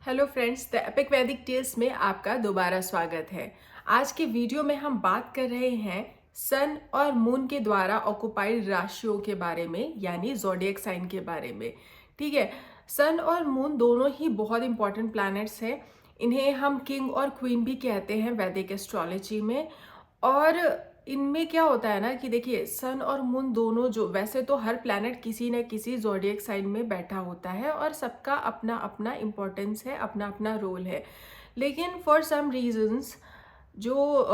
Hello friends, the epic वैदिक tales में आपका दोबारा स्वागत है। आज के वीडियो में हम बात कर रहे हैं सन और मून के द्वारा ऑक्युपाइड राशियों के बारे में, यानी ज़ोडिएक साइन के बारे में। ठीक है, सन और मून दोनों ही बहुत इंपॉर्टेंट प्लैनेट्स हैं। इन्हें हम किंग और क्वीन भी कहते हैं वैदिक एस्ट्रोलॉजी में। और इनमें क्या होता है ना कि देखिए, सन और मून दोनों, जो वैसे तो हर प्लैनेट किसी न किसी ज़ोडिएक साइन में बैठा होता है और सबका अपना अपना इम्पोर्टेंस है, अपना अपना रोल है। लेकिन फॉर सम रीजंस जो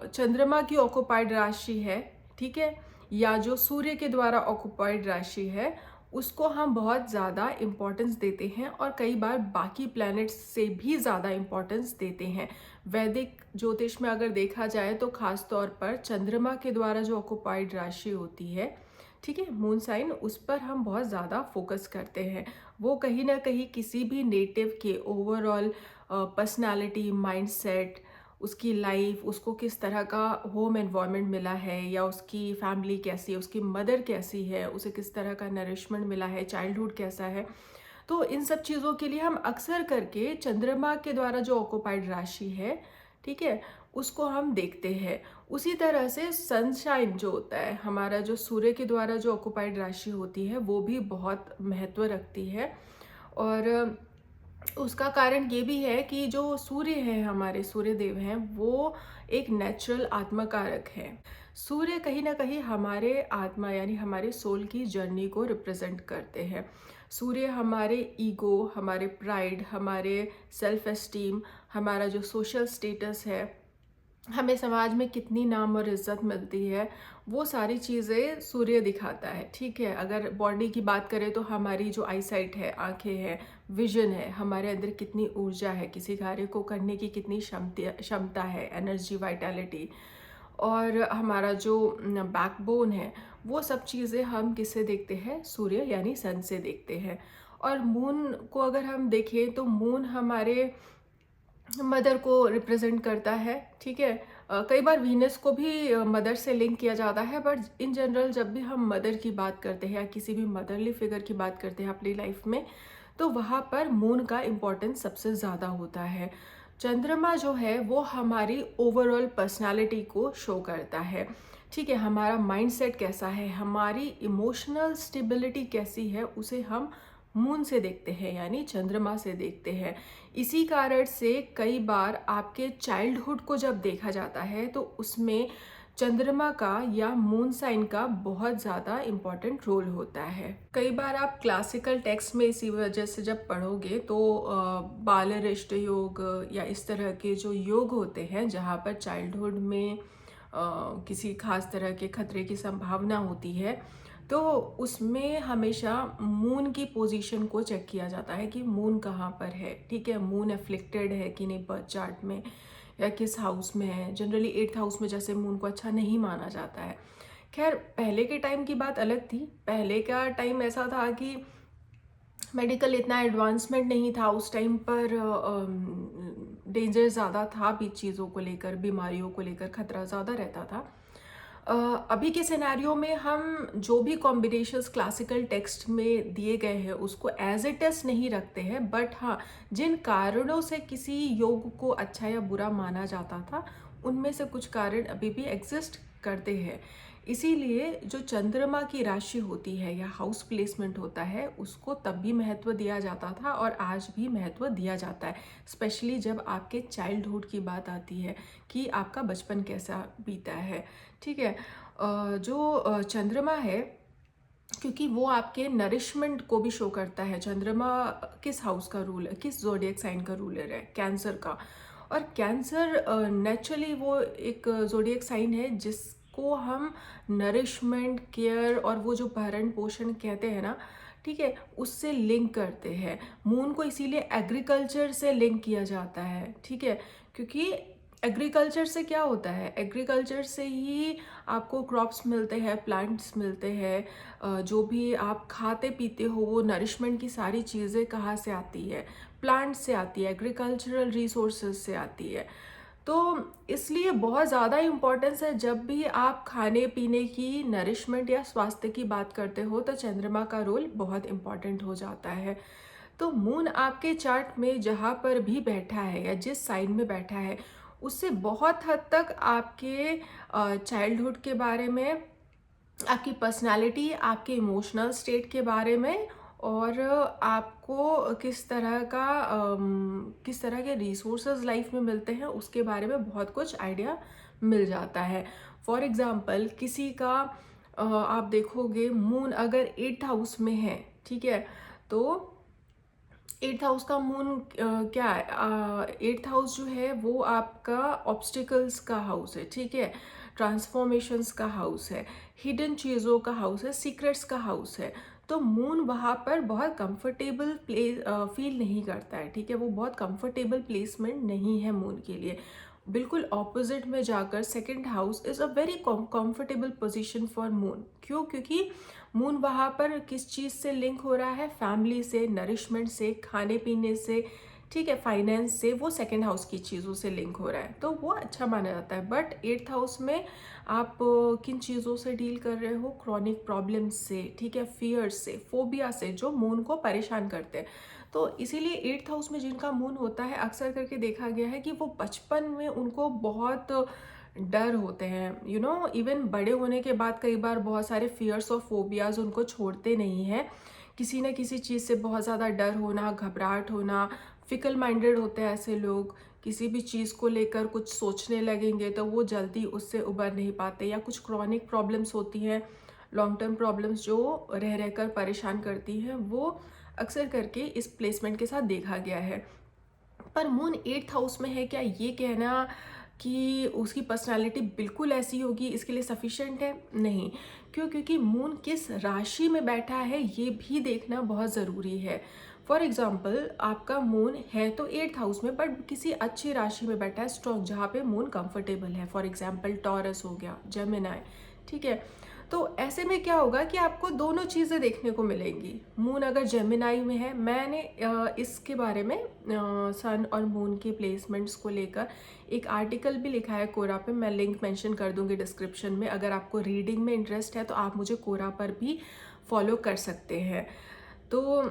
चंद्रमा की ऑक्युपाइड राशि है, ठीक है, या जो सूर्य के द्वारा ऑक्युपाइड राशि है, उसको हम बहुत ज़्यादा इम्पोर्टेंस देते हैं और कई बार बाकी प्लैनेट्स से भी ज़्यादा इम्पोर्टेंस देते हैं। वैदिक ज्योतिष में अगर देखा जाए तो खास तौर पर चंद्रमा के द्वारा जो ऑक्युपाइड राशि होती है, ठीक है, मून साइन, उस पर हम बहुत ज़्यादा फोकस करते हैं। वो कहीं ना कहीं किसी भी नेटिव के ओवरऑल पर्सनालिटी, माइंडसेट, उसकी लाइफ, उसको किस तरह का होम एनवायरनमेंट मिला है, या उसकी फैमिली कैसी है, उसकी मदर कैसी है, उसे किस तरह का नरिशमेंट मिला है, चाइल्डहुड कैसा है, तो इन सब चीज़ों के लिए हम अक्सर करके चंद्रमा के द्वारा जो ऑक्युपाइड राशि है, ठीक है, उसको हम देखते हैं। उसी तरह से सनशाइन जो होता है, हमारा जो सूर्य के द्वारा जो ऑक्युपाइड राशि होती है, वो भी बहुत महत्व रखती है। और उसका कारण ये भी है कि जो सूर्य है, हमारे सूर्य देव हैं, वो एक नेचुरल आत्मकारक है। सूर्य कहीं ना कहीं हमारे आत्मा यानी हमारे सोल की जर्नी को रिप्रेजेंट करते हैं। सूर्य हमारे ईगो, हमारे प्राइड, हमारे सेल्फ एस्टीम, हमारा जो सोशल स्टेटस है, हमें समाज में कितनी नाम और इज्जत मिलती है, वो सारी चीज़ें सूर्य दिखाता है। ठीक है, अगर बॉडी की बात करें तो हमारी जो आईसाइट है, आंखें हैं, विजन है, हमारे अंदर कितनी ऊर्जा है, किसी कार्य को करने की कितनी क्षमता है, एनर्जी, वाइटैलिटी, और हमारा जो बैकबोन है, वो सब चीज़ें हम किससे देखते हैं? सूर्य यानी सन से देखते हैं। और मून को अगर हम देखें तो मून हमारे मदर को रिप्रेजेंट करता है। ठीक है, कई बार वीनस को भी मदर से लिंक किया जाता है, बट इन जनरल जब भी हम मदर की बात करते हैं या किसी भी मदरली फिगर की बात करते हैं अपनी लाइफ में, तो वहाँ पर मून का इम्पोर्टेंस सबसे ज़्यादा होता है। चंद्रमा जो है वो हमारी ओवरऑल पर्सनालिटी को शो करता है। ठीक है, हमारा माइंडसेट कैसा है, हमारी इमोशनल स्टेबिलिटी कैसी है, उसे हम मून से देखते हैं, यानी चंद्रमा से देखते हैं। इसी कारण से कई बार आपके चाइल्डहुड को जब देखा जाता है तो उसमें चंद्रमा का या मून साइन का बहुत ज़्यादा इम्पॉर्टेंट रोल होता है। कई बार आप क्लासिकल टेक्स्ट में इसी वजह से जब पढ़ोगे तो बालरिष्ट योग या इस तरह के जो योग होते हैं जहाँ पर चाइल्डहुड में किसी खास तरह के खतरे की संभावना होती है, तो उसमें हमेशा मून की पोजीशन को चेक किया जाता है कि मून कहाँ पर है। ठीक है, मून एफ्लिक्टेड है कि नहीं बर्थ चार्ट में, या किस हाउस में है। जनरली 8th हाउस में जैसे मून को अच्छा नहीं माना जाता है। खैर, पहले के टाइम की बात अलग थी। पहले का टाइम ऐसा था कि मेडिकल इतना एडवांसमेंट नहीं था उस टाइम पर, डेंजर ज़्यादा था भी, चीज़ों को लेकर, बीमारियों को लेकर खतरा ज़्यादा रहता था। अभी के सिनेरियो में हम जो भी कॉम्बिनेशंस क्लासिकल टेक्स्ट में दिए गए हैं उसको एज इट इज नहीं रखते हैं, बट हाँ, जिन कारणों से किसी योग को अच्छा या बुरा माना जाता था, उनमें से कुछ कारण अभी भी एग्जिस्ट करते हैं। इसीलिए जो चंद्रमा की राशि होती है या हाउस प्लेसमेंट होता है, उसको तब भी महत्व दिया जाता था और आज भी महत्व दिया जाता है, स्पेशली जब आपके चाइल्डहुड की बात आती है कि आपका बचपन कैसा बीता है। ठीक है, जो चंद्रमा है, क्योंकि वो आपके नरिशमेंट को भी शो करता है। चंद्रमा किस हाउस का रूल है, किस जोडिएक साइन का रूलर है? कैंसर का। और कैंसर नेचुरली वो एक जोडिएक साइन है जिसको हम नरिशमेंट, केयर और वो जो भरण पोषण कहते हैं ना, ठीक है, उससे लिंक करते हैं। मून को इसीलिए एग्रीकल्चर से लिंक किया जाता है। ठीक है, क्योंकि एग्रीकल्चर से क्या होता है, एग्रीकल्चर से ही आपको क्रॉप्स मिलते हैं, प्लांट्स मिलते हैं, जो भी आप खाते पीते हो वो नरिशमेंट की सारी चीज़ें कहाँ से आती है? प्लांट से आती है, एग्रीकल्चरल रिसोर्सेज से आती है। तो इसलिए बहुत ज़्यादा इम्पोर्टेंस है, जब भी आप खाने पीने की, नरिशमेंट या स्वास्थ्य की बात करते हो तो चंद्रमा का रोल बहुत इम्पोर्टेंट हो जाता है। तो मून आपके चार्ट में जहाँ पर भी बैठा है या जिस साइन में बैठा है, उससे बहुत हद तक आपके चाइल्डहुड के बारे में, आपकी पर्सनालिटी, आपके इमोशनल स्टेट के बारे में, और आपको किस तरह के रिसोर्सेज लाइफ में मिलते हैं उसके बारे में बहुत कुछ आइडिया मिल जाता है। फॉर एग्जांपल किसी का आप देखोगे मून अगर 8th हाउस में है, ठीक है, तो 8th हाउस का मून क्या है, 8th हाउस जो है वो आपका ऑब्स्टिकल्स का हाउस है, ठीक है, ट्रांसफॉर्मेशंस का हाउस है, हिडन चीज़ों का हाउस है, सीक्रेट्स का हाउस है। तो मून वहाँ पर बहुत कंफर्टेबल प्लेस फील नहीं करता है, ठीक है, वो बहुत कंफर्टेबल प्लेसमेंट नहीं है मून के लिए। बिल्कुल ऑपोजिट में जाकर second house is a very comfortable position for moon. क्यों? क्योंकि मून वहाँ पर किस चीज़ से लिंक हो रहा है, फैमिली से, नरिशमेंट से, खाने पीने से, ठीक है, फाइनेंस से, वो सेकंड हाउस की चीज़ों से लिंक हो रहा है, तो वो अच्छा माना जाता है। बट 8th हाउस में आप किन चीज़ों से डील कर रहे हो, क्रॉनिक प्रॉब्लम्स से, ठीक है, फियर से, फोबिया से, जो मून को परेशान करते हैं। तो इसीलिए 8th हाउस में जिनका मून होता है, अक्सर करके देखा गया है कि वो बचपन में उनको बहुत डर होते हैं, इवन बड़े होने के बाद कई बार बहुत सारे फियर्स और फोबियाज उनको छोड़ते नहीं हैं। किसी न किसी चीज़ से बहुत ज़्यादा डर होना, घबराहट होना, फिकल माइंडेड होते हैं ऐसे लोग। किसी भी चीज़ को लेकर कुछ सोचने लगेंगे तो वो जल्दी उससे उबर नहीं पाते, या कुछ क्रॉनिक प्रॉब्लम्स होती हैं, लॉन्ग टर्म प्रॉब्लम्स जो रह रहकर परेशान करती हैं, वो अक्सर करके इस प्लेसमेंट के साथ देखा गया है। पर मून 8th हाउस में है, क्या ये कहना कि उसकी पर्सनालिटी बिल्कुल ऐसी होगी इसके लिए सफिशिएंट है? नहीं। क्यों? क्योंकि मून किस राशि में बैठा है ये भी देखना बहुत ज़रूरी है। फॉर एग्जाम्पल आपका मून है तो 8th हाउस में, बट किसी अच्छी राशि में बैठा है, स्ट्रॉन्ग, जहाँ पे मून कंफर्टेबल है। फॉर एग्जाम्पल टॉरस हो गया, जेमिनाई, ठीक है। तो ऐसे में क्या होगा कि आपको दोनों चीज़ें देखने को मिलेंगी। मून अगर जेमिनाई में है, मैंने इसके बारे में सन और मून के प्लेसमेंट्स को लेकर एक आर्टिकल भी लिखा है कोरा पे, मैं लिंक मेंशन कर दूंगी डिस्क्रिप्शन में। अगर आपको रीडिंग में इंटरेस्ट है तो आप मुझे कोरा पर भी फॉलो कर सकते हैं। तो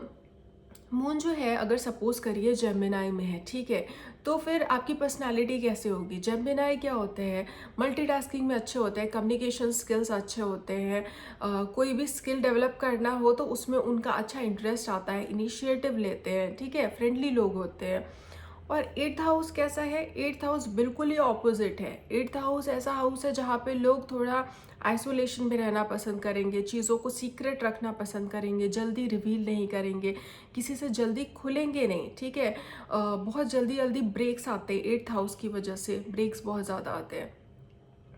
मून जो है अगर सपोज करिए जेमिनाई में है, ठीक है, तो फिर आपकी पर्सनालिटी कैसे होगी? जेमिनाई क्या होते हैं, मल्टीटास्किंग में अच्छे होते हैं, कम्युनिकेशन स्किल्स अच्छे होते हैं, कोई भी स्किल डेवलप करना हो तो उसमें उनका अच्छा इंटरेस्ट आता है, इनिशिएटिव लेते हैं, ठीक है, फ्रेंडली लोग होते हैं। और 8th हाउस कैसा है? 8th हाउस बिल्कुल ही ऑपोजिट है। 8th हाउस ऐसा हाउस है जहाँ पे लोग थोड़ा आइसोलेशन में रहना पसंद करेंगे, चीज़ों को सीक्रेट रखना पसंद करेंगे, जल्दी रिवील नहीं करेंगे, किसी से जल्दी खुलेंगे नहीं, ठीक है। बहुत जल्दी जल्दी ब्रेक्स आते हैं 8th हाउस की वजह से, ब्रेक्स बहुत ज़्यादा आते हैं।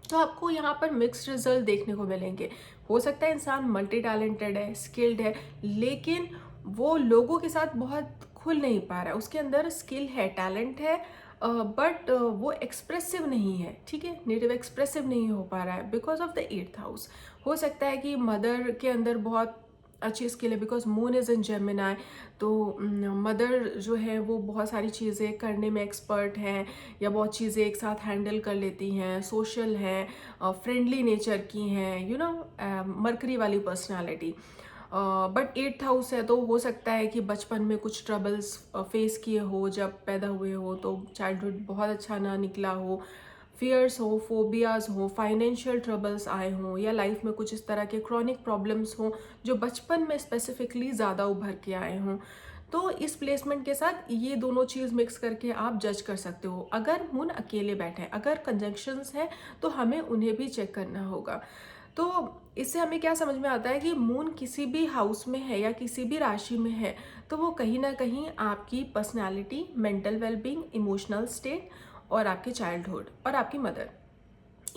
तो आपको यहाँ पर मिक्स्ड रिजल्ट देखने को मिलेंगे। हो सकता है इंसान मल्टी टैलेंटेड है, स्किल्ड है, लेकिन वो लोगों के साथ बहुत खुल नहीं पा रहा है। उसके अंदर स्किल है, टैलेंट है, बट वो एक्सप्रेसिव नहीं है, ठीक है, नेटिव एक्सप्रेसिव नहीं हो पा रहा है because of the 8th house. हो सकता है कि मदर के अंदर बहुत अच्छी स्किल है, because moon is in Gemini, तो मदर जो है वो बहुत सारी चीज़ें करने में एक्सपर्ट हैं, या बहुत चीज़ें एक साथ हैंडल कर लेती हैं, सोशल हैं, फ्रेंडली नेचर की हैं, मरकरी वाली पर्सनालिटी। बट 8th हाउस है तो हो सकता है कि बचपन में कुछ ट्रबल्स फेस किए हो, जब पैदा हुए हो तो चाइल्डहुड बहुत अच्छा ना निकला हो, फियर्स हो, फोबियाज हो, फाइनेंशियल ट्रबल्स आए हों, या लाइफ में कुछ इस तरह के क्रॉनिक प्रॉब्लम्स हों जो बचपन में स्पेसिफिकली ज़्यादा उभर के आए हों। तो इस प्लेसमेंट के साथ ये दोनों चीज़ मिक्स करके आप जज कर सकते हो। अगर मून अकेले बैठे हैं, अगर कंजंक्शंस हैं, तो हमें उन्हें भी चेक करना होगा। तो इससे हमें क्या समझ में आता है कि मून किसी भी हाउस में है या किसी भी राशि में है, तो वो कहीं ना कहीं आपकी personality, mental wellbeing, emotional state, और आपके चाइल्डहुड और आपकी मदर,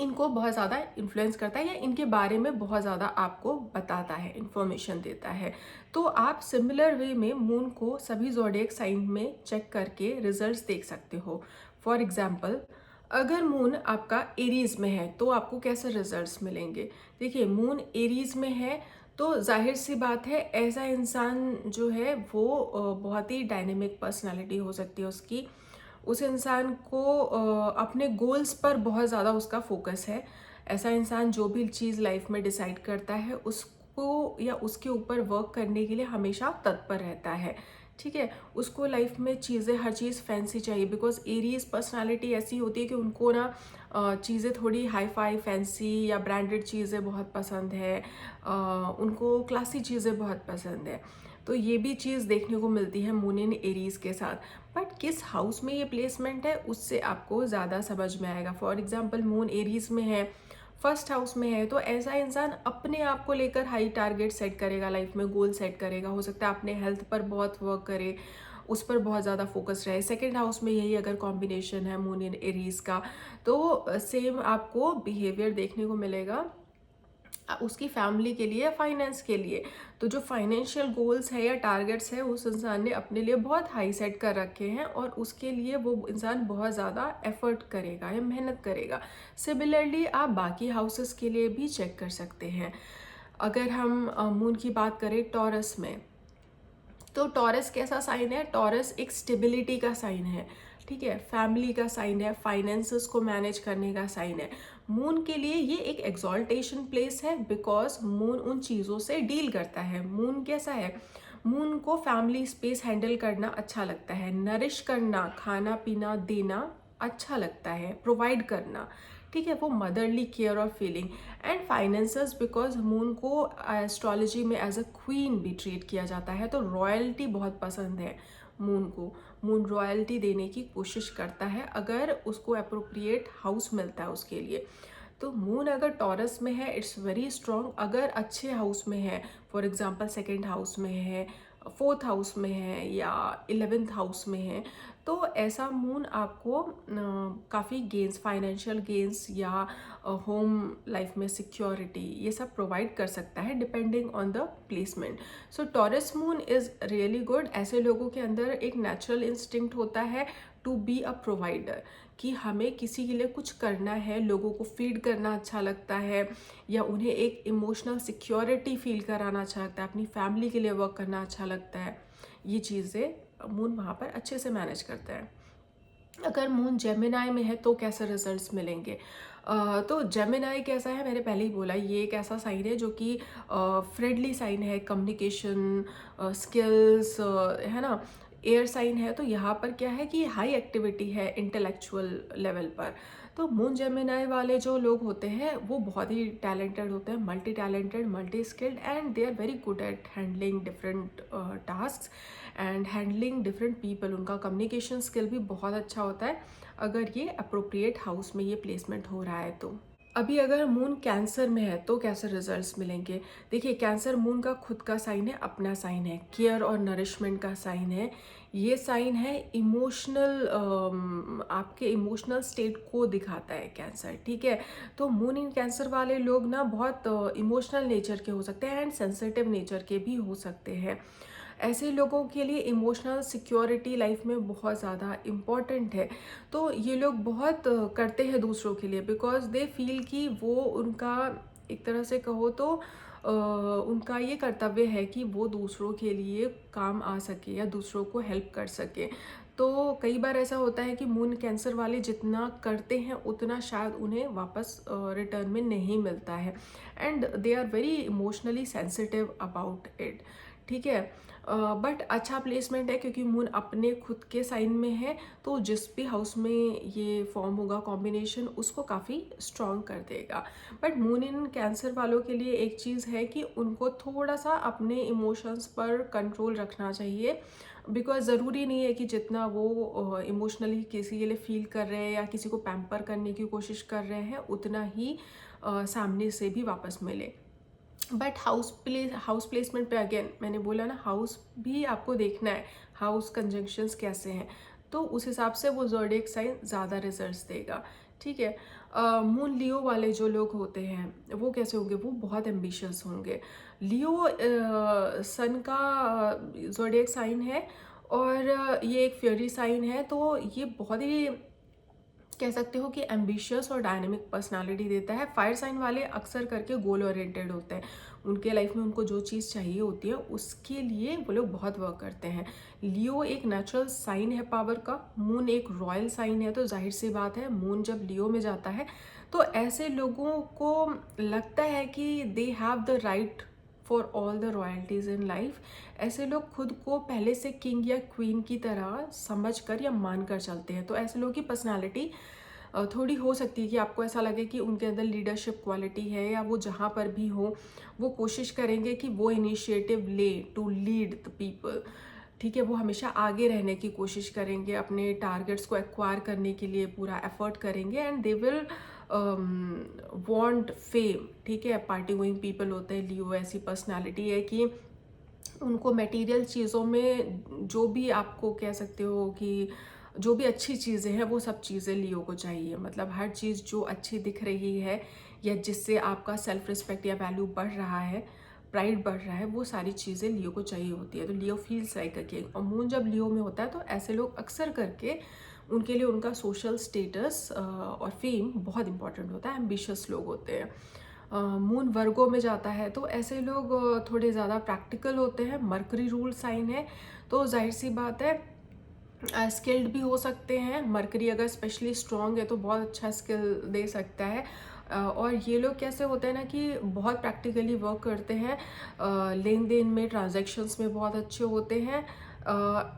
इनको बहुत ज़्यादा इन्फ्लुएंस करता है, या इनके बारे में बहुत ज़्यादा आपको बताता है, इन्फॉर्मेशन देता है। तो आप सिमिलर वे में मून को सभी ज़ोडिएक साइन में चेक करके रिजल्ट्स देख सकते हो। फॉर एग्जाम्पल अगर मून आपका एरीज में है तो आपको कैसे रिजल्ट्स मिलेंगे? देखिए, मून एरीज में है तो जाहिर सी बात है, ऐसा इंसान जो है वो बहुत ही डायनेमिक पर्सनालिटी हो सकती है उसकी। उस इंसान को अपने गोल्स पर बहुत ज़्यादा उसका फोकस है। ऐसा इंसान जो भी चीज़ लाइफ में डिसाइड करता है उसको या उसके ऊपर वर्क करने के लिए हमेशा तत्पर रहता है, ठीक है, उसको लाइफ में चीज़ें, हर चीज़ फैंसी चाहिए, बिकॉज एरीज पर्सनालिटी ऐसी होती है कि उनको ना चीज़ें थोड़ी हाई फाई फैंसी या ब्रांडेड चीज़ें बहुत पसंद है, उनको क्लासी चीज़ें बहुत पसंद है। तो ये भी चीज़ देखने को मिलती है मून इन एरीज के साथ। बट किस हाउस में ये प्लेसमेंट है उससे आपको ज़्यादा समझ में आएगा। फॉर एग्जाम्पल मून एरीज में है, फर्स्ट हाउस में है, तो ऐसा इंसान अपने आप को लेकर हाई टारगेट सेट करेगा, लाइफ में गोल सेट करेगा। हो सकता है अपने हेल्थ पर बहुत वर्क करे, उस पर बहुत ज़्यादा फोकस रहे। सेकंड हाउस में यही अगर कॉम्बिनेशन है मून इन एरीज का, तो सेम आपको बिहेवियर देखने को मिलेगा उसकी फैमिली के लिए या फाइनेंस के लिए। तो जो फाइनेंशियल गोल्स है या टारगेट्स है उस इंसान ने अपने लिए बहुत हाई सेट कर रखे हैं, और उसके लिए वो इंसान बहुत ज़्यादा एफर्ट करेगा या मेहनत करेगा। सिमिलरली आप बाकी हाउसेस के लिए भी चेक कर सकते हैं। अगर हम मून की बात करें टॉरस में, तो टॉरस कैसा साइन है? टॉरस एक स्टेबिलिटी का साइन है, ठीक है, फैमिली का साइन है, फाइनेंसेस को मैनेज करने का साइन है। मून के लिए ये एक एक्सॉल्टेशन प्लेस है, बिकॉज मून उन चीज़ों से डील करता है। मून कैसा है? मून को फैमिली स्पेस हैंडल करना अच्छा लगता है, नरिश करना, खाना पीना देना अच्छा लगता है, प्रोवाइड करना, ठीक है, वो मदरली केयर और feeling. And finances, because moon को एस्ट्रोलॉजी में एज अ क्वीन भी ट्रीट किया जाता है, तो रॉयल्टी बहुत पसंद है मून को। मून रॉयल्टी देने की कोशिश करता है अगर उसको अप्रोप्रिएट हाउस मिलता है उसके लिए। तो मून अगर टॉरस में है इट्स वेरी स्ट्रॉन्ग। अगर अच्छे हाउस में है, फॉर एग्जांपल सेकंड हाउस में है, फोर्थ हाउस में है या 11th हाउस में है, तो ऐसा मून आपको काफ़ी गेंस, फाइनेंशियल गेंस या होम लाइफ में सिक्योरिटी, ये सब प्रोवाइड कर सकता है depending on the placement. So taurus moon is really good. ऐसे लोगों के अंदर एक नेचुरल इंस्टिंक्ट होता है टू बी अ प्रोवाइडर, कि हमें किसी के लिए कुछ करना है, लोगों को फीड करना अच्छा लगता है, या उन्हें एक इमोशनल सिक्योरिटी फील कराना अच्छा लगता है, अपनी फैमिली के लिए वर्क करना अच्छा लगता है। ये चीज़ें मून वहाँ पर अच्छे से मैनेज करता है। अगर मून जेमिनाई में है तो कैसे रिजल्ट्स मिलेंगे? तो जेमिनाई कैसा है, मैंने पहले ही बोला, ये एक ऐसा साइन है जो कि फ्रेंडली साइन है, कम्युनिकेशन स्किल्स है ना, एयर साइन है। तो यहाँ पर क्या है कि हाई एक्टिविटी है इंटेलेक्चुअल लेवल पर। तो मून जेमिनाई वाले जो लोग होते हैं वो बहुत ही टैलेंटेड होते हैं, multi talented, multi skilled, and they are very good at handling different task and handling different people. उनका कम्युनिकेशन स्किल भी बहुत अच्छा होता है अगर ये अप्रोप्रिएट हाउस में ये प्लेसमेंट हो रहा है तो। अभी अगर मून कैंसर में है तो कैसे रिजल्ट्स मिलेंगे? देखिए, कैंसर मून का खुद का साइन है, अपना साइन है, केयर और नरिशमेंट का साइन है। ये साइन है इमोशनल, आपके इमोशनल स्टेट को दिखाता है कैंसर, ठीक है। तो मून इन कैंसर वाले लोग ना बहुत इमोशनल नेचर के हो सकते हैं एंड सेंसिटिव नेचर के भी हो सकते हैं। ऐसे लोगों के लिए इमोशनल सिक्योरिटी लाइफ में बहुत ज़्यादा इम्पॉर्टेंट है। तो ये लोग बहुत करते हैं दूसरों के लिए, बिकॉज दे फील कि वो उनका एक तरह से कहो तो उनका ये कर्तव्य है कि वो दूसरों के लिए काम आ सके या दूसरों को हेल्प कर सके। तो कई बार ऐसा होता है कि मून कैंसर वाले जितना करते हैं उतना शायद उन्हें वापस रिटर्न में नहीं मिलता है, and they are very emotionally sensitive about it, ठीक है। बट अच्छा प्लेसमेंट है क्योंकि मून अपने खुद के साइन में है, तो जिस भी हाउस में ये फॉर्म होगा कॉम्बिनेशन उसको काफ़ी स्ट्रॉन्ग कर देगा। बट मून इन कैंसर वालों के लिए एक चीज़ है कि उनको थोड़ा सा अपने इमोशंस पर कंट्रोल रखना चाहिए, बिकॉज ज़रूरी नहीं है कि जितना वो इमोशनली किसी के लिए फील कर रहे हैं या किसी को पैम्पर करने की कोशिश कर रहे हैं उतना ही सामने से भी वापस मिले। बट हाउस प्लेसमेंट पे अगेन मैंने बोला ना, हाउस भी आपको देखना है, हाउस कंजंक्शंस कैसे हैं, तो उस हिसाब से वो ज़ोडिएक साइन ज़्यादा रिजल्ट्स देगा, ठीक है। मून लियो वाले जो लोग होते हैं वो कैसे होंगे? वो बहुत एम्बिशियस होंगे। लियो सन का ज़ोडिएक साइन है, और ये एक फ्यूरी साइन है, तो ये बहुत ही कह सकते हो कि एम्बिशियस और डायनेमिक पर्सनालिटी देता है। फायर साइन वाले अक्सर करके गोल ओरिएंटेड होते हैं, उनके लाइफ में उनको जो चीज़ चाहिए होती है उसके लिए वो लोग बहुत वर्क करते हैं। लियो एक नेचुरल साइन है पावर का, मून एक रॉयल साइन है, तो जाहिर सी बात है मून जब लियो में जाता है तो ऐसे लोगों को लगता है कि they have the right for all the royalties in life. ऐसे लोग खुद को पहले से किंग या क्वीन की तरह समझ कर या मान कर चलते हैं। तो ऐसे लोगों की पर्सनालिटी थोड़ी हो सकती है कि आपको ऐसा लगे कि उनके अंदर लीडरशिप क्वालिटी है, या वो जहाँ पर भी हो वो कोशिश करेंगे कि वो इनिशिएटिव ले टू लीड द पीपल। ठीक है, वो हमेशा आगे रहने की कोशिश करेंगे, अपने टारगेट्स को एक्वायर करने के लिए पूरा एफर्ट करेंगे, and they will want fame. ठीक है, पार्टी गोइंग पीपल होते हैं लियो। ऐसी पर्सनालिटी है कि उनको मटेरियल चीज़ों में जो भी आपको कह सकते हो कि जो भी अच्छी चीज़ें हैं वो सब चीज़ें लियो को चाहिए। मतलब हर चीज़ जो अच्छी दिख रही है या जिससे आपका सेल्फ रिस्पेक्ट या वैल्यू बढ़ रहा है, प्राइड बढ़ रहा है, वो सारी चीज़ें लियो को चाहिए होती है। तो लियो फील्स लाइक अ किंग। और मून जब लियो में होता है तो ऐसे लोग अक्सर करके उनके लिए उनका सोशल स्टेटस और फेम बहुत इंपॉर्टेंट होता है। एम्बिशियस लोग होते हैं। मून वर्गो में जाता है तो ऐसे लोग थोड़े ज़्यादा प्रैक्टिकल होते हैं। मरकरी रूल साइन है तो जाहिर सी बात है स्किल्ड भी हो सकते हैं। मरकरी अगर स्पेशली स्ट्रॉन्ग है तो बहुत अच्छा स्किल दे सकता है। और ये लोग कैसे होते हैं ना कि बहुत प्रैक्टिकली वर्क करते हैं, लेन देन में, ट्रांजैक्शंस में बहुत अच्छे होते हैं।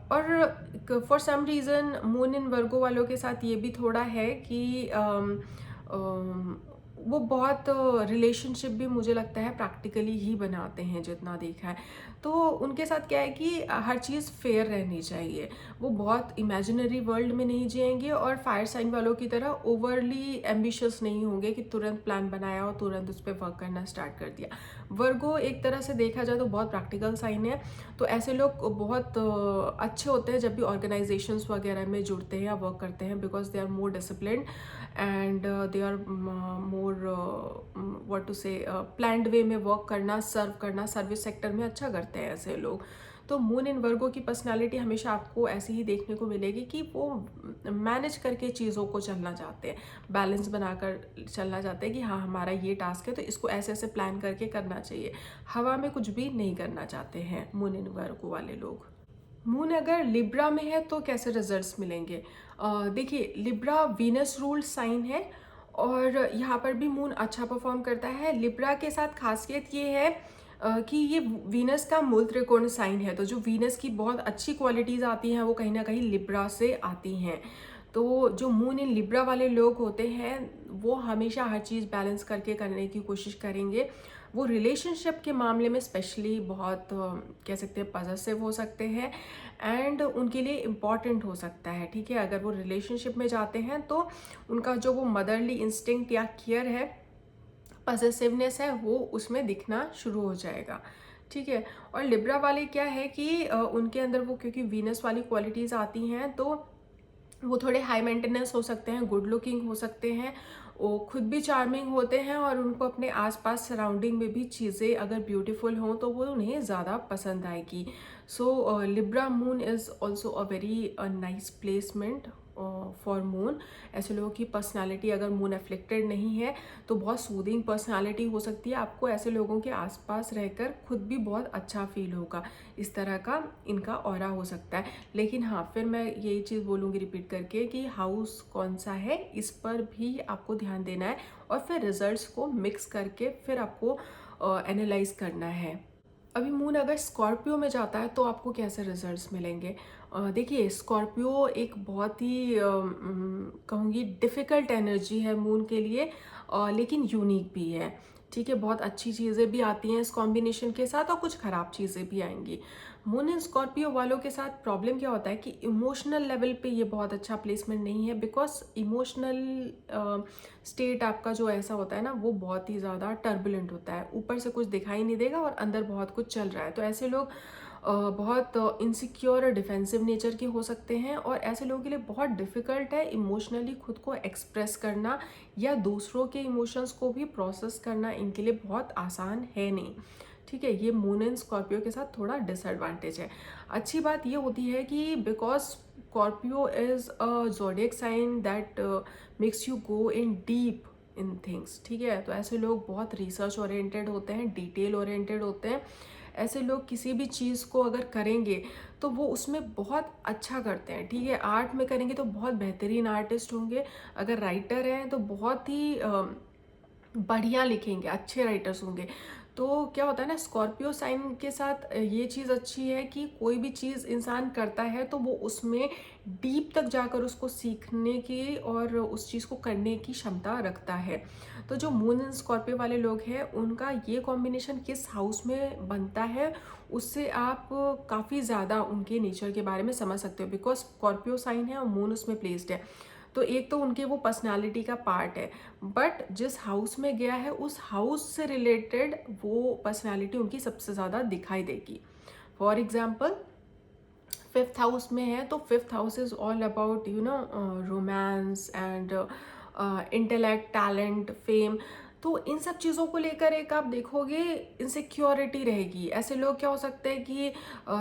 और for some reason moon in Virgo वालों के साथ ये भी थोड़ा है कि वो बहुत रिलेशनशिप भी मुझे लगता है प्रैक्टिकली ही बनाते हैं जितना देखा है। तो उनके साथ क्या है कि हर चीज़ फेयर रहनी चाहिए। वो बहुत इमेजिनरी वर्ल्ड में नहीं जिएंगे और फायर साइन वालों की तरह ओवरली एम्बिशियस नहीं होंगे कि तुरंत प्लान बनाया और तुरंत उस पर वर्क करना स्टार्ट कर दिया। वर्गो एक तरह से देखा जाए तो बहुत प्रैक्टिकल साइन है। तो ऐसे लोग बहुत अच्छे होते हैं जब भी ऑर्गेनाइजेशंस वगैरह में जुड़ते हैं या वर्क करते हैं, because they are more disciplined and they are more what to say planned way में वर्क करना, सर्व करना, सर्विस सेक्टर में अच्छा करते हैं ऐसे लोग। तो मून इन वर्गो की पर्सनालिटी हमेशा आपको ऐसी ही देखने को मिलेगी कि वो मैनेज करके चीज़ों को चलना चाहते हैं, बैलेंस बनाकर चलना चाहते हैं कि हाँ हमारा ये टास्क है तो इसको ऐसे ऐसे प्लान करके करना चाहिए। हवा में कुछ भी नहीं करना चाहते हैं मून इन वर्गो वाले लोग। मून अगर लिब्रा में है तो कैसे रिजल्ट्स मिलेंगे? देखिए, लिब्रा वीनस रूल्ड साइन है और यहाँ पर भी मून अच्छा परफॉर्म करता है। लिब्रा के साथ खासियत ये है कि ये वीनस का मूल त्रिकोण साइन है, तो जो वीनस की बहुत अच्छी क्वालिटीज़ आती हैं वो कहीं ना कहीं लिब्रा से आती हैं। तो जो मून इन लिब्रा वाले लोग होते हैं वो हमेशा हर चीज़ बैलेंस करके करने की कोशिश करेंगे। वो रिलेशनशिप के मामले में स्पेशली बहुत कह सकते हैं पॉजिटिव हो सकते हैं एंड उनके लिए इम्पॉर्टेंट हो सकता है। ठीक है, अगर वो रिलेशनशिप में जाते हैं तो उनका जो वो मदरली इंस्टिंक्ट या केयर है, पॉजिटिवनेस है, वो उसमें दिखना शुरू हो जाएगा। ठीक है, और लिब्रा वाले क्या है कि उनके अंदर वो क्योंकि वीनस वाली क्वालिटीज़ आती हैं तो वो थोड़े हाई मेंटेनेंस हो सकते हैं, गुड लुकिंग हो सकते हैं, वो खुद भी चार्मिंग होते हैं और उनको अपने आसपास सराउंडिंग में भी चीज़ें अगर ब्यूटीफुल हों तो वो उन्हें ज़्यादा पसंद आएगी। So Libra moon is also a very nice placement for moon. ऐसे लोगों की पर्सनालिटी अगर मून एफ्लिक्टेड नहीं है तो बहुत सूदिंग पर्सनालिटी हो सकती है। आपको ऐसे लोगों के आसपास रहकर खुद भी बहुत अच्छा फील होगा, इस तरह का इनका ऑरा हो सकता है। लेकिन हाँ, फिर मैं यही चीज़ बोलूँगी रिपीट करके कि हाउस कौन सा है इस पर भी आपको ध्यान देना है और फिर रिजल्ट्स को मिक्स करके फिर आपको एनालाइज करना है। अभी मून अगर स्कॉर्पियो में जाता है तो आपको कैसे रिजल्ट्स मिलेंगे? देखिए, स्कॉर्पियो एक बहुत ही कहूँगी डिफ़िकल्ट एनर्जी है मून के लिए, लेकिन यूनिक भी है। ठीक है, बहुत अच्छी चीज़ें भी आती हैं इस कॉम्बिनेशन के साथ और कुछ ख़राब चीज़ें भी आएंगी। मून इन स्कॉर्पियो वालों के साथ प्रॉब्लम क्या होता है कि इमोशनल लेवल पे ये बहुत अच्छा प्लेसमेंट नहीं है, बिकॉज इमोशनल स्टेट आपका जो ऐसा होता है ना वो बहुत ही ज़्यादा टर्बुलेंट होता है। ऊपर से कुछ दिखाई नहीं देगा और अंदर बहुत कुछ चल रहा है। तो ऐसे लोग बहुत इनसिक्योर और डिफेंसिव नेचर के हो सकते हैं और ऐसे लोगों के लिए बहुत डिफ़िकल्ट है इमोशनली खुद को एक्सप्रेस करना या दूसरों के इमोशंस को भी प्रोसेस करना इनके लिए बहुत आसान है नहीं। ठीक है, ये मून इन स्कॉर्पियो के साथ थोड़ा डिसएडवांटेज है। अच्छी बात ये होती है कि because Scorpio is a zodiac sign that makes you go in deep in things. ठीक है, तो ऐसे लोग बहुत रिसर्च ओरिएंटेड होते हैं, डिटेल ओरिएंटेड होते हैं। ऐसे लोग किसी भी चीज़ को अगर करेंगे तो वो उसमें बहुत अच्छा करते हैं। ठीक है, आर्ट में करेंगे तो बहुत बेहतरीन आर्टिस्ट होंगे, अगर राइटर हैं तो बहुत ही बढ़िया लिखेंगे, अच्छे राइटर्स होंगे। तो क्या होता है ना, स्कॉर्पियो साइन के साथ ये चीज़ अच्छी है कि कोई भी चीज़ इंसान करता है तो वो उसमें डीप तक जाकर उसको सीखने की और उस चीज़ को करने की क्षमता रखता है। तो जो मून इन स्कॉर्पियो वाले लोग हैं उनका ये कॉम्बिनेशन किस हाउस में बनता है उससे आप काफ़ी ज़्यादा उनके नेचर के बारे में समझ सकते हो, बिकॉज स्कॉर्पियो साइन है और मून उसमें प्लेस्ड है। तो एक तो उनके वो पर्सनालिटी का पार्ट है, बट जिस हाउस में गया है उस हाउस से रिलेटेड वो पर्सनालिटी उनकी सबसे ज़्यादा दिखाई देगी। फॉर एग्जाम्पल, फिफ्थ हाउस में है तो fifth house is all about romance and intellect, talent, fame. तो इन सब चीज़ों को लेकर एक आप देखोगे इनसिक्योरिटी रहेगी। ऐसे लोग क्या हो सकते हैं कि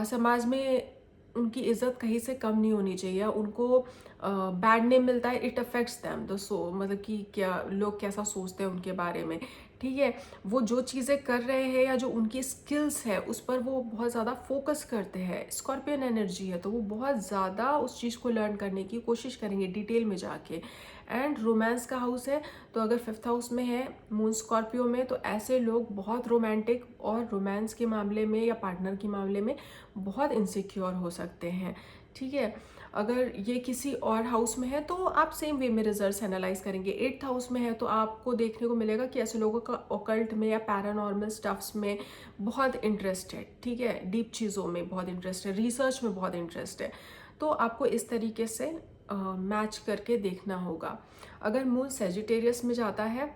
समाज में उनकी इज्जत कहीं से कम नहीं होनी चाहिए, उनको बैड नेम मिलता है, it affects them the so, मतलब कि क्या लोग कैसा सोचते हैं उनके बारे में। ठीक है, वो जो चीज़ें कर रहे हैं या जो उनकी स्किल्स है उस पर वो बहुत ज़्यादा फोकस करते हैं। स्कॉर्पियन एनर्जी है तो वो बहुत ज़्यादा उस चीज़ को लर्न करने की कोशिश करेंगे डिटेल में जाके। एंड रोमांस का हाउस है तो अगर फिफ्थ हाउस में है मून स्कॉर्पियो में, तो ऐसे लोग बहुत रोमांटिक और रोमांस के मामले में या पार्टनर के मामले में बहुत इनसिक्योर हो सकते हैं। ठीक है, अगर ये किसी और हाउस में है तो आप सेम वे में रिजल्ट्स एनालाइज करेंगे। एट्थ हाउस में है तो आपको देखने को मिलेगा कि ऐसे लोगों का ऑकल्ट में या पैरानॉर्मल स्टफ्स में बहुत इंटरेस्ट है। ठीक है, डीप चीज़ों में बहुत इंटरेस्ट है, रिसर्च में बहुत इंटरेस्ट है। तो आपको इस तरीके से मैच करके देखना होगा। अगर मून सेजिटेरियस में जाता है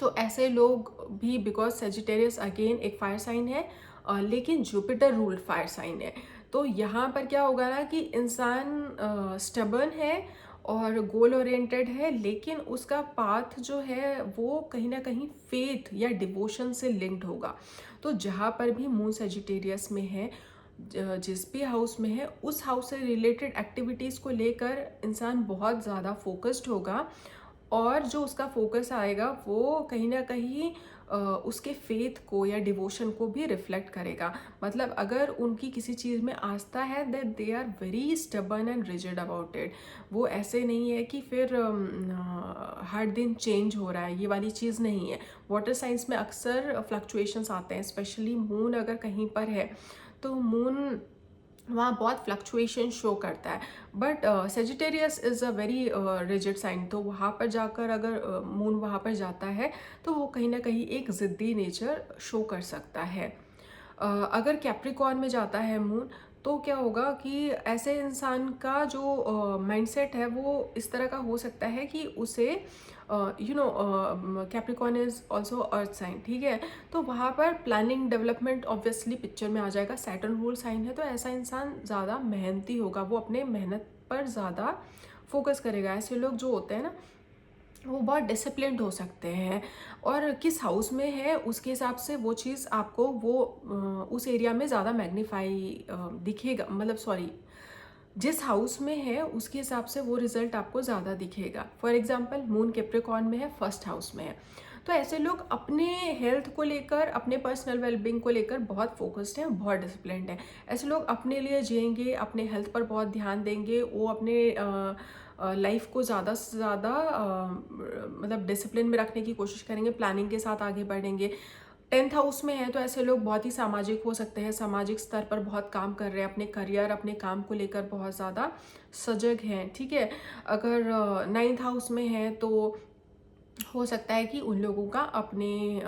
तो ऐसे लोग भी, बिकॉज सेजिटेरियस अगेन एक फायर साइन है, लेकिन जुपिटर रूल्ड फायर साइन है। तो यहाँ पर क्या होगा ना कि इंसान स्टबर्न है और गोल ओरिएंटेड है, लेकिन उसका पाथ जो है वो कहीं ना कहीं फेथ या डिवोशन से लिंक्ड होगा। तो जहाँ पर भी मून सेजिटेरियस में है, जिस भी हाउस में है, उस हाउस से रिलेटेड एक्टिविटीज़ को लेकर इंसान बहुत ज़्यादा फोकस्ड होगा और जो उसका फोकस आएगा वो कहीं ना कहीं उसके फेथ को या डिवोशन को भी रिफ्लेक्ट करेगा। मतलब अगर उनकी किसी चीज़ में आस्था है that they are very stubborn and rigid about it. वो ऐसे नहीं है कि फिर हर दिन चेंज हो रहा है, ये वाली चीज़ नहीं है। वाटर साइंस में अक्सर फ्लक्चुएशंस आते हैं, स्पेशली मून अगर कहीं पर है तो मून वहाँ बहुत फ्लक्चुएशन शो करता है। But Sagittarius is a very rigid sign, तो वहाँ पर जाकर अगर मून वहाँ पर जाता है तो वो कहीं ना कहीं एक ज़िद्दी नेचर शो कर सकता है। अगर कैप्रिकॉर्न में जाता है मून तो क्या होगा कि ऐसे इंसान का जो माइंडसेट है वो इस तरह का हो सकता है कि उसे Capricorn is also earth sign. ठीक है, तो वहाँ पर प्लानिंग डेवलपमेंट ऑब्वियसली पिक्चर में आ जाएगा। सैटर्न रूल साइन है तो ऐसा इंसान ज़्यादा मेहनती होगा, वो अपने मेहनत पर ज़्यादा फोकस करेगा। ऐसे लोग जो होते हैं ना वो बहुत डिसिप्लिन्ड हो सकते हैं, और किस हाउस में है उसके हिसाब से वो चीज़ आपको वो उस एरिया में ज़्यादा मैग्नीफाई दिखेगा, मतलब सॉरी, जिस हाउस में है उसके हिसाब से वो रिजल्ट आपको ज़्यादा दिखेगा। फॉर एग्जाम्पल, मून कैप्रिकॉर्न में है, फर्स्ट हाउस में है, तो ऐसे लोग अपने हेल्थ को लेकर, अपने पर्सनल वेलबींग को लेकर बहुत फोकस्ड हैं, बहुत डिसिप्लिन्ड हैं। ऐसे लोग अपने लिए जिएंगे, अपने हेल्थ पर बहुत ध्यान देंगे, वो अपने लाइफ को ज़्यादा से ज़्यादा मतलब डिसिप्लिन में रखने की कोशिश करेंगे, प्लानिंग के साथ आगे बढ़ेंगे। टेंथ हाउस में है तो ऐसे लोग बहुत ही सामाजिक हो सकते हैं, सामाजिक स्तर पर बहुत काम कर रहे हैं, अपने करियर, अपने काम को लेकर बहुत ज़्यादा सजग हैं। ठीक है, अगर नाइन्थ हाउस में है तो हो सकता है कि उन लोगों का अपने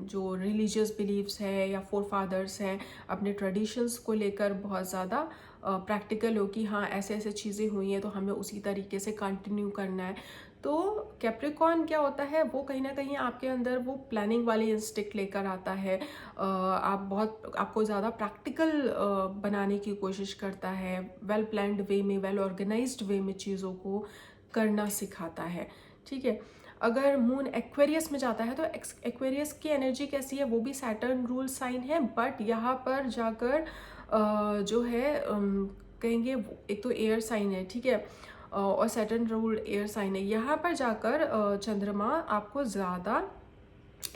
जो रिलीजियस बिलीव्स है या फोर फादर्स हैं, अपने ट्रेडिशंस को लेकर बहुत ज़्यादा प्रैक्टिकल हो कि हाँ ऐसे ऐसे चीज़ें हुई हैं तो हमें उसी तरीके से कंटिन्यू करना है। तो कैप्रिकॉर्न क्या होता है, वो कहीं ना कहीं आपके अंदर वो प्लानिंग वाली इंस्टिक्ट लेकर आता है। आपको ज़्यादा प्रैक्टिकल बनाने की कोशिश करता है, वेल प्लान्ड वे में, वेल ऑर्गेनाइज्ड वे में चीज़ों को करना सिखाता है। ठीक है, अगर मून एक्वेरियस में जाता है तो एक्वेरियस की एनर्जी कैसी है, वो भी सैटर्न रूल साइन है, बट यहाँ पर जाकर जो है कहेंगे एक तो एयर साइन है। ठीक है, और सैटर्न रूल एयर साइन है। यहाँ पर जाकर चंद्रमा आपको ज़्यादा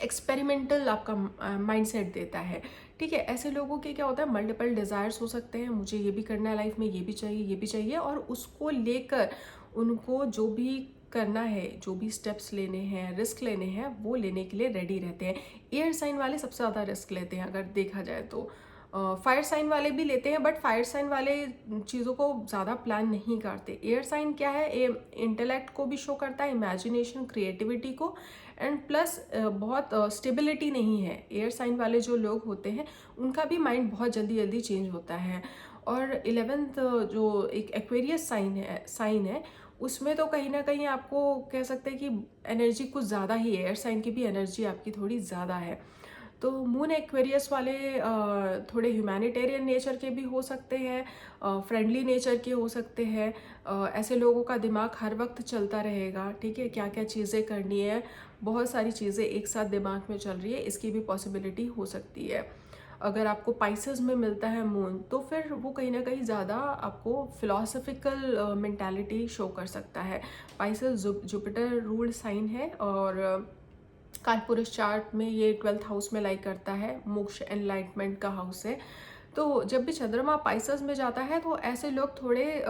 एक्सपेरिमेंटल आपका माइंडसेट देता है। ठीक है, ऐसे लोगों के क्या होता है, मल्टीपल डिज़ायर्स हो सकते हैं, मुझे ये भी करना है लाइफ में, ये भी चाहिए, ये भी चाहिए, और उसको लेकर उनको जो भी करना है, जो भी स्टेप्स लेने हैं, रिस्क लेने हैं, वो लेने के लिए रेडी रहते हैं। एयर साइन वाले सबसे ज़्यादा रिस्क लेते हैं अगर देखा जाए तो। फायर साइन वाले भी लेते हैं, बट फायर साइन वाले चीज़ों को ज़्यादा प्लान नहीं करते। एयर साइन क्या है, इंटेलेक्ट को भी शो करता है, इमेजिनेशन, क्रिएटिविटी को, एंड प्लस बहुत स्टेबिलिटी नहीं है। एयर साइन वाले जो लोग होते हैं उनका भी माइंड बहुत जल्दी जल्दी चेंज होता है। और 11th जो एक एक्वेरियस साइन है उसमें तो कहीं ना कहीं आपको कह सकते हैं कि एनर्जी कुछ ज़्यादा ही है। एयर साइन की भी एनर्जी आपकी थोड़ी ज़्यादा है। तो मून एक्वेरियस वाले थोड़े ह्यूमैनिटेरियन नेचर के भी हो सकते हैं, फ्रेंडली नेचर के हो सकते हैं। ऐसे लोगों का दिमाग हर वक्त चलता रहेगा, ठीक है, क्या क्या चीज़ें करनी है, बहुत सारी चीज़ें एक साथ दिमाग में चल रही है, इसकी भी पॉसिबिलिटी हो सकती है। अगर आपको पाइसेस में मिलता है मून तो फिर वो कहीं ना कहीं ज़्यादा आपको फिलोसफिकल मेंटालिटी शो कर सकता है। पाइसेस जुपिटर रूल्ड साइन है और कालपुरुष चार्ट में ये 12th हाउस में लाइक करता है, मोक्ष एनलाइटमेंट का हाउस है। तो जब भी चंद्रमा पाइसेस में जाता है तो ऐसे लोग थोड़े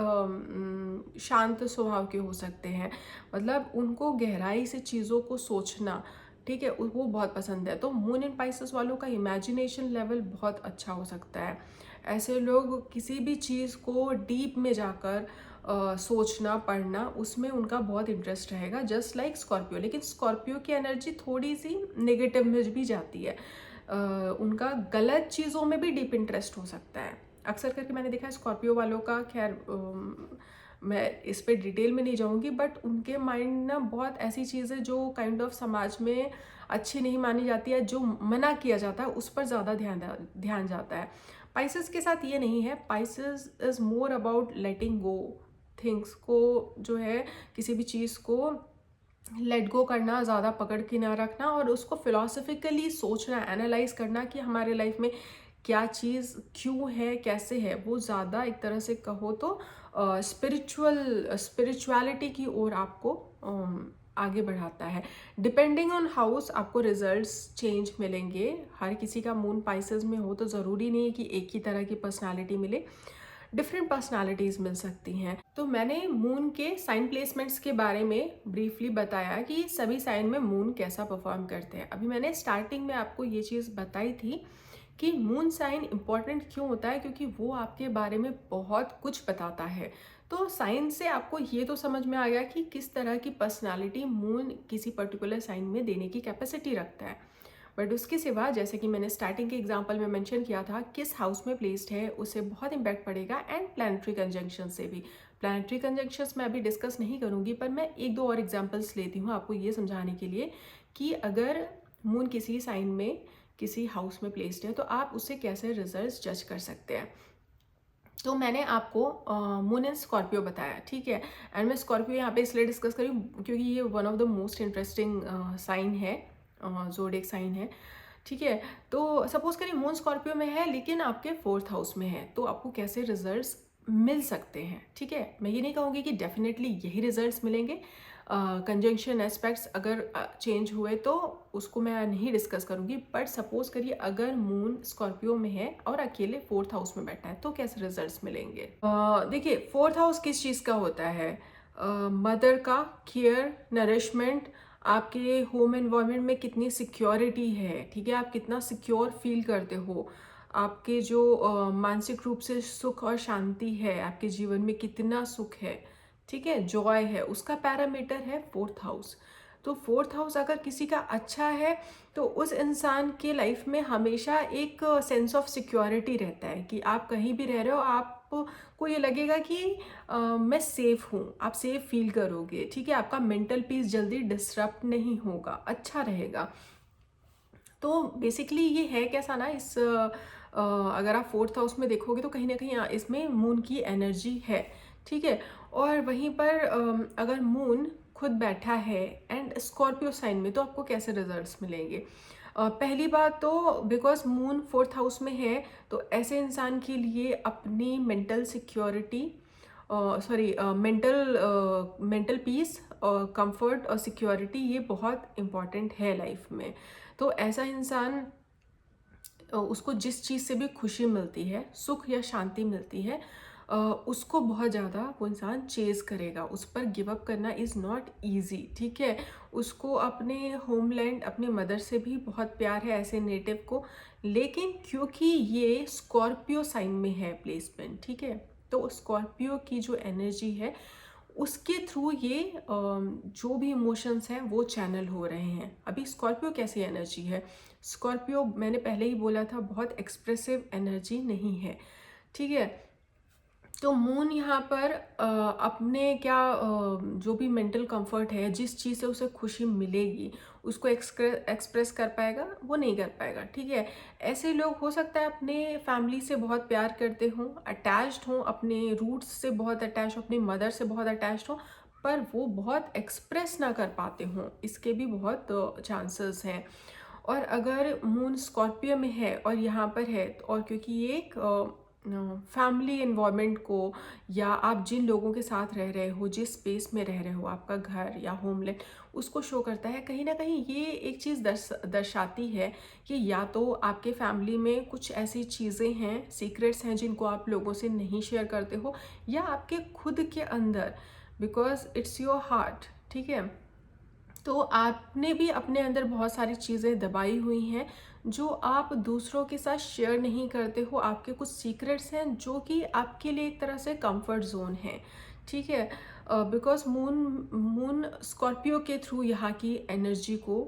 शांत स्वभाव के हो सकते हैं, मतलब उनको गहराई से चीज़ों को सोचना, ठीक है, वो बहुत पसंद है। तो मून इन पाइसेस वालों का इमेजिनेशन लेवल बहुत अच्छा हो सकता है। ऐसे लोग किसी भी चीज़ को डीप में जाकर सोचना, पढ़ना, उसमें उनका बहुत इंटरेस्ट रहेगा, जस्ट लाइक स्कॉर्पियो। लेकिन स्कॉर्पियो की एनर्जी थोड़ी सी नेगेटिव में भी जाती है। उनका गलत चीज़ों में भी डीप इंटरेस्ट हो सकता है। अक्सर करके मैंने देखा है स्कॉर्पियो वालों का, खैर मैं इस पे डिटेल में नहीं जाऊंगी, बट उनके माइंड ना बहुत ऐसी चीज़ें जो काइंड ऑफ समाज में अच्छी नहीं मानी जाती है, जो मना किया जाता है, उस पर ज़्यादा ध्यान जाता है। पाइसेस के साथ ये नहीं है। Pisces is more about letting go things को, जो है किसी भी चीज़ को लेट गो करना, ज़्यादा पकड़ के ना रखना, और उसको फिलोसफिकली सोचना, एनालाइज करना कि हमारे लाइफ में क्या चीज़ क्यों है, कैसे है, वो ज़्यादा एक तरह से कहो तो स्पिरिचुअलिटी की ओर आपको आगे बढ़ाता है। डिपेंडिंग ऑन हाउस आपको रिजल्ट्स चेंज मिलेंगे। हर किसी का मून पाइसेस में हो तो ज़रूरी नहीं है कि एक ही तरह की पर्सनालिटी मिले, डिफरेंट पर्सनालिटीज़ मिल सकती हैं। तो मैंने मून के साइन प्लेसमेंट्स के बारे में ब्रीफली बताया कि सभी साइन में मून कैसा परफॉर्म करते हैं। अभी मैंने स्टार्टिंग में आपको ये चीज़ बताई थी कि मून साइन इम्पॉर्टेंट क्यों होता है, क्योंकि वो आपके बारे में बहुत कुछ बताता है। तो साइन से आपको ये तो समझ में आ गया कि किस तरह की पर्सनालिटी मून किसी पर्टिकुलर साइन में देने की कैपेसिटी रखता है। बट उसके सिवा, जैसे कि मैंने स्टार्टिंग के एग्जाम्पल में मेंशन किया था, किस हाउस में प्लेस्ड है उससे बहुत इम्पैक्ट पड़ेगा, एंड प्लानिटरी कंजंक्शन से भी। प्लानिटरी कंजंक्शंस मैं अभी डिस्कस नहीं करूंगी, पर मैं एक दो और एग्जाम्पल्स लेती हूँ आपको ये समझाने के लिए कि अगर मून किसी साइन में, किसी हाउस में प्लेस्ड है तो आप उससे कैसे रिजल्ट्स जज कर सकते हैं। तो मैंने आपको मून इन स्कॉर्पियो बताया, ठीक है, एंड मैं स्कॉर्पियो यहाँ पे इसलिए डिस्कस करी क्योंकि ये one of the most interesting sign है, ज़ोडिएक साइन है, ठीक है। तो सपोज करिए मून स्कॉर्पियो में है लेकिन आपके 4th हाउस में है, तो आपको कैसे रिजल्ट्स मिल सकते हैं, ठीक है। मैं ये नहीं कहूँगी कि डेफिनेटली यही रिजल्ट्स मिलेंगे। कंजंक्शन एस्पेक्ट्स अगर चेंज हुए तो उसको मैं नहीं डिस्कस करूँगी, बट सपोज करिए अगर मून स्कॉर्पियो में है और अकेले 4th हाउस में बैठा है तो कैसे रिजल्ट्स मिलेंगे। देखिए 4th हाउस किस चीज़ का होता है, मदर का, केयर, नरिशमेंट, आपके होम एनवायरनमेंट में कितनी सिक्योरिटी है, ठीक है, आप कितना सिक्योर फील करते हो, आपके जो मानसिक रूप से सुख और शांति है, आपके जीवन में कितना सुख है, ठीक है, जॉय है, उसका पैरामीटर है 4th हाउस। तो 4th हाउस अगर किसी का अच्छा है तो उस इंसान के लाइफ में हमेशा एक सेंस ऑफ सिक्योरिटी रहता है कि आप कहीं भी रह रहे हो, आपको ये लगेगा कि मैं सेफ हूँ, आप सेफ फील करोगे, ठीक है, आपका मेंटल पीस जल्दी डिस्टर्ब नहीं होगा, अच्छा रहेगा। तो बेसिकली ये है कैसा ना, अगर आप 4th हाउस में देखोगे तो कहीं ना कहीं इसमें मून की एनर्जी है, ठीक है। और वहीं पर अगर मून खुद बैठा है एंड स्कॉर्पियो साइन में तो आपको कैसे रिजल्ट्स मिलेंगे। पहली बात तो बिकॉज मून 4th हाउस में है तो ऐसे इंसान के लिए अपनी mental security, mental peace, comfort और सिक्योरिटी, ये बहुत इम्पॉर्टेंट है लाइफ में। तो ऐसा इंसान, उसको जिस चीज़ से भी खुशी मिलती है, सुख या शांति मिलती है, उसको बहुत ज़्यादा वो इंसान चेज़ करेगा, उस पर गिव अप करना इज़ नॉट ईजी, ठीक है। उसको अपने होमलैंड, अपने मदर से भी बहुत प्यार है ऐसे नेटिव को, लेकिन क्योंकि ये स्कॉर्पियो साइन में है प्लेसमेंट, ठीक है, तो स्कॉर्पियो की जो एनर्जी है उसके थ्रू ये जो भी इमोशंस हैं वो चैनल हो रहे हैं। अभी स्कॉर्पियो कैसी एनर्जी है, स्कॉर्पियो मैंने पहले ही बोला था बहुत एक्सप्रेसिव एनर्जी नहीं है, ठीक है। तो मून यहाँ पर अपने क्या जो भी मेंटल कंफर्ट है, जिस चीज़ से उसे खुशी मिलेगी उसको एक्सप्रेस कर पाएगा, वो नहीं कर पाएगा, ठीक है। ऐसे लोग हो सकता है अपने फैमिली से बहुत प्यार करते हों, अटैच्ड हों, अपने रूट्स से बहुत अटैच हों, अपनी मदर से बहुत अटैच्ड हों, पर वो बहुत एक्सप्रेस ना कर पाते हों, इसके भी बहुत चांसेस हैं। और अगर मून स्कॉर्पियो में है और यहाँ पर है, और क्योंकि ये एक फैमिली इन्वायरमेंट को, या आप जिन लोगों के साथ रह रहे हो, जिस स्पेस में रह रहे हो, आपका घर या होमलैंड, उसको शो करता है। कहीं ना कहीं ये एक चीज़ दर्शाती है कि या तो आपके फैमिली में कुछ ऐसी चीज़ें हैं, सीक्रेट्स हैं जिनको आप लोगों से नहीं शेयर करते हो, या आपके खुद के अंदर, बिकॉज इट्स योर हार्ट, ठीक है। तो आपने भी अपने अंदर बहुत सारी चीज़ें दबाई हुई हैं जो आप दूसरों के साथ शेयर नहीं करते हो, आपके कुछ सीक्रेट्स हैं जो कि आपके लिए एक तरह से कंफर्ट जोन है, ठीक है। बिकॉज मून मून स्कॉर्पियो के थ्रू यहाँ की एनर्जी को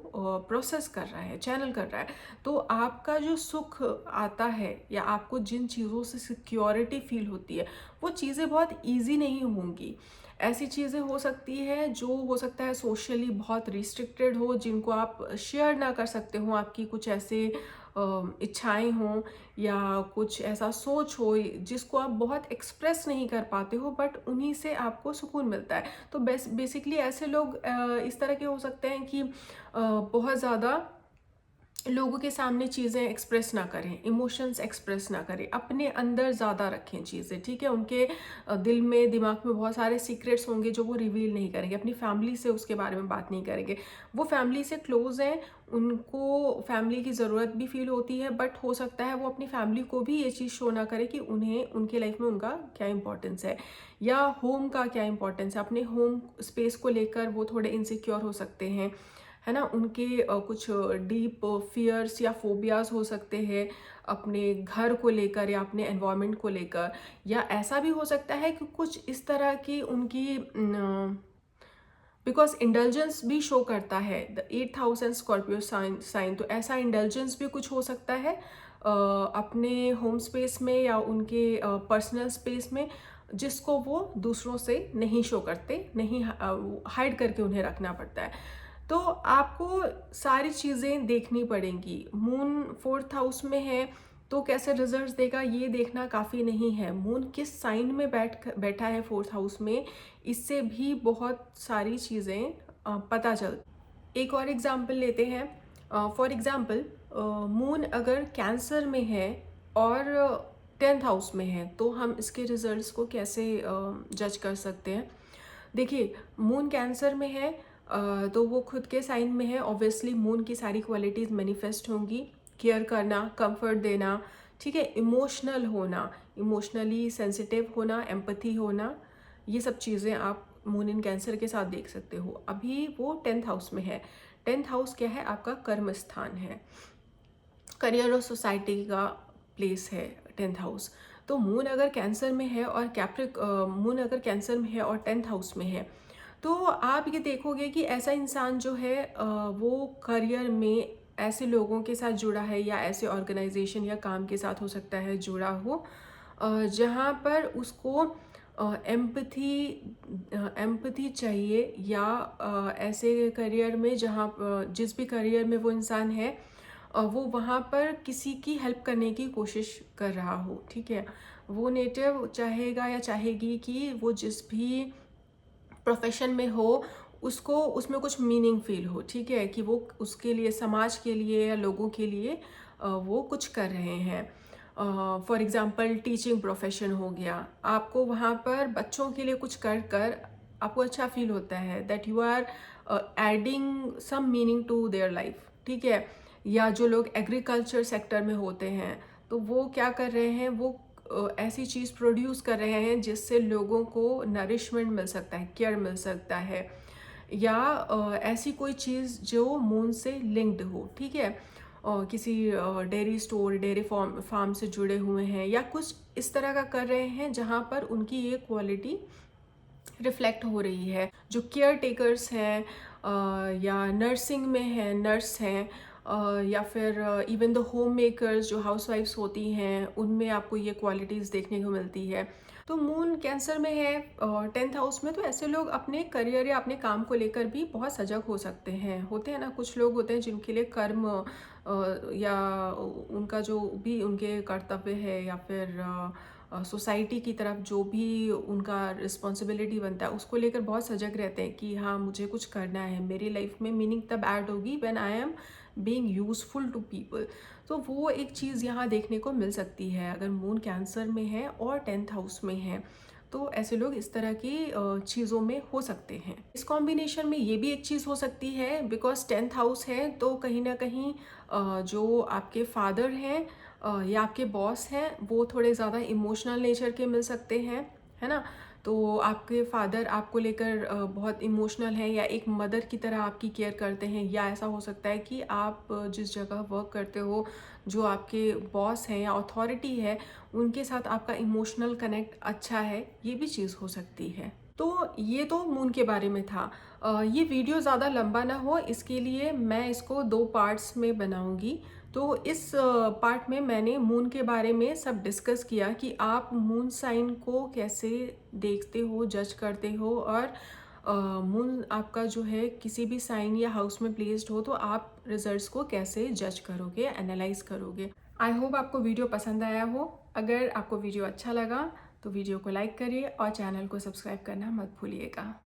प्रोसेस कर रहा है, चैनल कर रहा है। तो आपका जो सुख आता है या आपको जिन चीज़ों से सिक्योरिटी फील होती है, वो चीज़ें बहुत ईजी नहीं होंगी। ऐसी चीज़ें हो सकती है जो हो सकता है सोशली बहुत रिस्ट्रिक्टेड हो, जिनको आप शेयर ना कर सकते हो, आपकी कुछ ऐसे इच्छाएं हों या कुछ ऐसा सोच हो जिसको आप बहुत एक्सप्रेस नहीं कर पाते हो, बट उन्हीं से आपको सुकून मिलता है। तो बेसिकली ऐसे लोग इस तरह के हो सकते हैं कि बहुत ज़्यादा लोगों के सामने चीज़ें एक्सप्रेस ना करें, इमोशंस एक्सप्रेस ना करें, अपने अंदर ज़्यादा रखें चीज़ें, ठीक है। उनके दिल में, दिमाग में बहुत सारे सीक्रेट्स होंगे जो वो रिवील नहीं करेंगे, अपनी फैमिली से उसके बारे में बात नहीं करेंगे। वो फैमिली से क्लोज हैं, उनको फैमिली की ज़रूरत भी फील होती है, बट हो सकता है वो अपनी फैमिली को भी ये चीज़ शो ना करे कि उन्हें उनके लाइफ में उनका क्या इंपॉर्टेंस है, या होम का क्या इंपॉर्टेंस है। अपने होम स्पेस को लेकर वो थोड़े इनसिक्योर हो सकते हैं, है ना। उनके कुछ डीप फियर्स या फोबियाज हो सकते हैं अपने घर को लेकर या अपने एनवायरनमेंट को लेकर, या ऐसा भी हो सकता है कि कुछ इस तरह की उनकी बिकॉज इंडल्जेंस भी शो करता है the 8th house and Scorpio sign, तो ऐसा इंडल्जेंस भी कुछ हो सकता है अपने होम स्पेस में या उनके पर्सनल स्पेस में, जिसको वो दूसरों से नहीं शो करते, नहीं हाइड करके उन्हें रखना पड़ता है। तो आपको सारी चीज़ें देखनी पड़ेंगी। मून 4th हाउस में है तो कैसे रिजल्ट्स देगा ये देखना काफ़ी नहीं है। मून किस साइन में बैठा है 4th हाउस में, इससे भी बहुत सारी चीज़ें पता चल। एक और एग्जाम्पल लेते हैं। फॉर एग्जाम्पल मून अगर कैंसर में है और 10th हाउस में है, तो हम इसके रिजल्ट्स को कैसे जज कर सकते हैं। देखिए, मून कैंसर में है तो वो खुद के साइन में है, ऑब्वियसली मून की सारी क्वालिटीज़ मैनिफेस्ट होंगी, केयर करना, कंफर्ट देना, ठीक है, इमोशनल होना, इमोशनली सेंसिटिव होना, एम्पथी होना, ये सब चीज़ें आप मून इन कैंसर के साथ देख सकते हो। अभी वो 10th हाउस में है। 10th हाउस क्या है, आपका कर्म स्थान है, करियर और सोसाइटी का प्लेस है 10th हाउस। तो मून अगर कैंसर में है और मून अगर कैंसर में है और 10th हाउस में है, तो आप ये देखोगे कि ऐसा इंसान जो है वो करियर में ऐसे लोगों के साथ जुड़ा है या ऐसे ऑर्गेनाइजेशन या काम के साथ हो सकता है जुड़ा हो जहाँ पर उसको एम्पथी एम्पथी चाहिए, या ऐसे करियर में जहाँ जिस भी करियर में वो इंसान है वो वहाँ पर किसी की हेल्प करने की कोशिश कर रहा हो, ठीक है। वो नेटिव चाहेगा या चाहेगी कि वो जिस भी प्रोफेशन में हो उसको उसमें कुछ मीनिंग फील हो, ठीक है, कि वो उसके लिए, समाज के लिए या लोगों के लिए वो कुछ कर रहे हैं। फॉर एग्जांपल टीचिंग प्रोफेशन हो गया, आपको वहाँ पर बच्चों के लिए कुछ कर कर आपको अच्छा फील होता है that you are adding some meaning to their life, ठीक है। या जो लोग एग्रीकल्चर सेक्टर में होते हैं, तो वो क्या कर रहे हैं, वो ऐसी चीज़ प्रोड्यूस कर रहे हैं जिससे लोगों को नरिशमेंट मिल सकता है, केयर मिल सकता है, या ऐसी कोई चीज़ जो मून से लिंक्ड हो, ठीक है, किसी डेयरी स्टोर, डेयरी फार्म से जुड़े हुए हैं, या कुछ इस तरह का कर रहे हैं जहाँ पर उनकी ये क्वालिटी रिफ्लेक्ट हो रही है। जो केयर टेकर्स हैं या नर्सिंग में हैं, नर्स हैं, या फिर इवन द होम मेकर्स जो हाउसवाइफ्स होती हैं, उनमें आपको ये क्वालिटीज़ देखने को मिलती है। तो मून कैंसर में है 10th हाउस में, तो ऐसे लोग अपने करियर या अपने काम को लेकर भी बहुत सजग हो सकते हैं। होते हैं ना, कुछ लोग होते हैं जिनके लिए कर्म या उनका जो भी उनके कर्तव्य है, या फिर सोसाइटी की तरफ जो भी उनका रिस्पॉन्सिबिलिटी बनता है, उसको लेकर बहुत सजग रहते हैं कि हाँ, मुझे कुछ करना है, मेरी लाइफ में मीनिंग तब ऐड होगी when I am being useful to people. तो वो एक चीज़ यहाँ देखने को मिल सकती है अगर मून कैंसर में है और 10th हाउस में है। तो ऐसे लोग इस तरह की चीज़ों में हो सकते हैं। इस कॉम्बिनेशन में ये भी एक चीज़ हो सकती है, बिकॉज 10th हाउस है तो कहीं ना कहीं जो आपके फादर हैं या आपके बॉस हैं, वो थोड़े ज़्यादा इमोशनल नेचर के मिल सकते हैं, है ना। तो आपके फादर आपको लेकर बहुत इमोशनल हैं, या एक मदर की तरह आपकी केयर करते हैं, या ऐसा हो सकता है कि आप जिस जगह वर्क करते हो, जो आपके बॉस हैं या अथॉरिटी है, उनके साथ आपका इमोशनल कनेक्ट अच्छा है, ये भी चीज़ हो सकती है। तो ये तो मून के बारे में था। ये वीडियो ज़्यादा लंबा ना हो, इसके लिए मैं इसको 2 पार्ट्स में बनाऊंगी। तो इस पार्ट में मैंने मून के बारे में सब डिस्कस किया कि आप मून साइन को कैसे देखते हो, जज करते हो, और मून आपका जो है किसी भी साइन या हाउस में प्लेस्ड हो तो आप रिजल्ट्स को कैसे जज करोगे, एनालाइज करोगे। आई होप आपको वीडियो पसंद आया हो। अगर आपको वीडियो अच्छा लगा तो वीडियो को लाइक करिए और चैनल को सब्सक्राइब करना मत भूलिएगा।